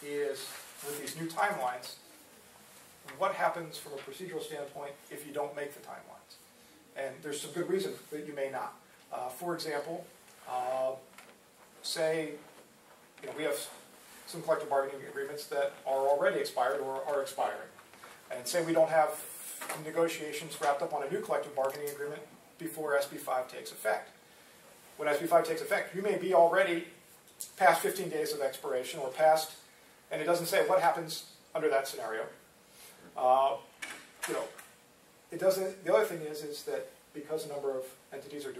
is, with these new timelines, what happens from a procedural standpoint if you don't make the timelines? And there's some good reason that you may not. For example, say we have some collective bargaining agreements that are already expired or are expiring. And say we don't have negotiations wrapped up on a new collective bargaining agreement before SB 5 takes effect. When SB 5 takes effect, you may be already past 15 days of expiration or past, and it doesn't say what happens under that scenario. It doesn't. The other thing is that because a number of entities are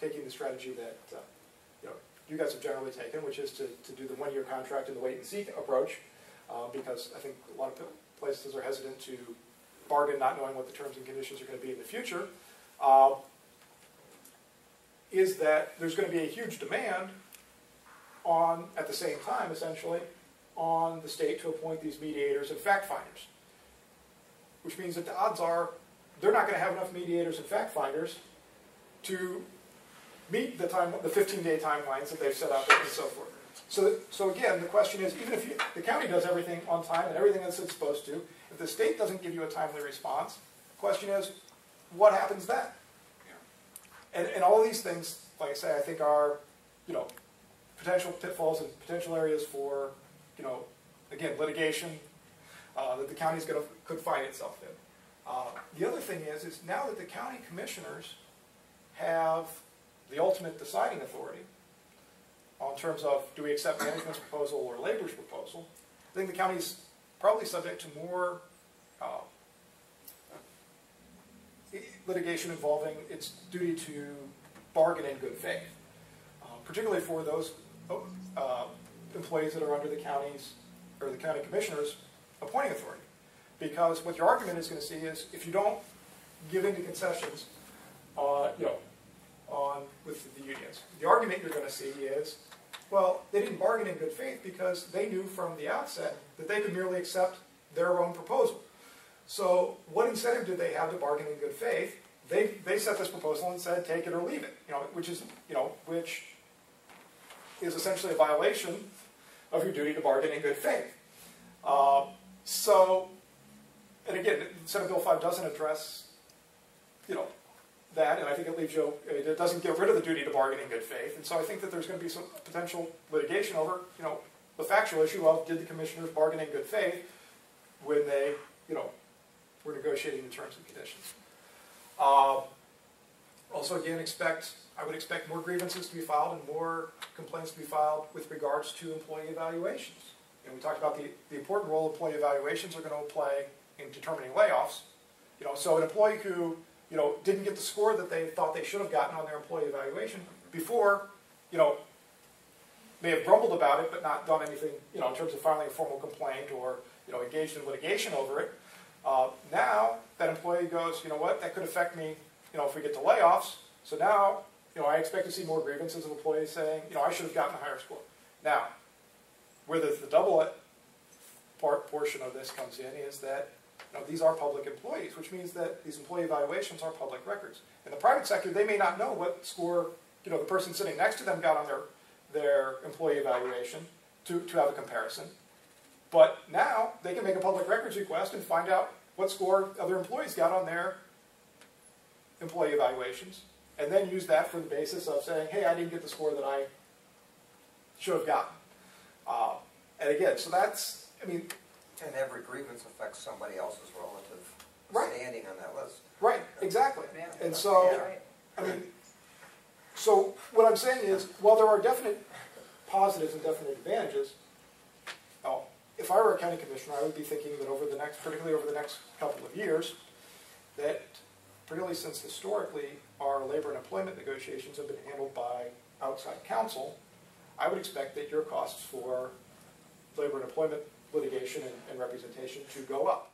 taking the strategy that you guys have generally taken, which is to do the one-year contract and the wait-and-see approach, because I think a lot of places are hesitant to bargain not knowing what the terms and conditions are going to be in the future, is that there's going to be a huge demand on, at the same time, essentially, on the state to appoint these mediators and fact-finders, which means that the odds are they're not going to have enough mediators and fact-finders to meet the 15-day timelines that they've set up and so forth. So again, the question is, even if the county does everything on time and everything as it's supposed to, if the state doesn't give you a timely response, the question is, what happens then? And all of these things, like I say, I think are potential pitfalls and potential areas for again, litigation that the county could find itself in. The other thing is now that the county commissioners have the ultimate deciding authority in terms of do we accept management's proposal or labor's proposal, I think the county's probably subject to more litigation involving its duty to bargain in good faith, particularly for those employees that are under the county's or the county commissioner's appointing authority. Because what your argument is going to see is if you don't give in to concessions with the unions, the argument you're going to see is, well, they didn't bargain in good faith because they knew from the outset that they could merely accept their own proposal. So what incentive did they have to bargain in good faith? They set this proposal and said, take it or leave it, which is essentially a violation of your duty to bargain in good faith. And again, Senate Bill 5 doesn't address, that, and I think it leaves it doesn't get rid of the duty to bargain in good faith. And so I think that there's going to be some potential litigation over, the factual issue of did the commissioners bargain in good faith when they, were negotiating the terms and conditions. Also, again, I would expect more grievances to be filed and more complaints to be filed with regards to employee evaluations. And we talked about the important role employee evaluations are going to play in determining layoffs. So an employee who didn't get the score that they thought they should have gotten on their employee evaluation before, may have grumbled about it but not done anything, in terms of filing a formal complaint or, engaged in litigation over it. Now that employee goes, you know what, that could affect me, if we get to layoffs. So now, I expect to see more grievances of employees saying, I should have gotten a higher score. Now, where the double portion of this comes in is that these are public employees, which means that these employee evaluations are public records. In the private sector, they may not know what score the person sitting next to them got on their employee evaluation to have a comparison. But now they can make a public records request and find out what score other employees got on their employee evaluations, and then use that for the basis of saying, hey, I didn't get the score that I should have gotten. And again, so that's, And every grievance affects somebody else's relative standing on that list. Right, exactly. And so, so what I'm saying is, while there are definite positives and definite advantages, if I were a county commissioner, I would be thinking that particularly over the next couple of years, that particularly since historically our labor and employment negotiations have been handled by outside counsel, I would expect that your costs for labor and employment litigation and representation to go up.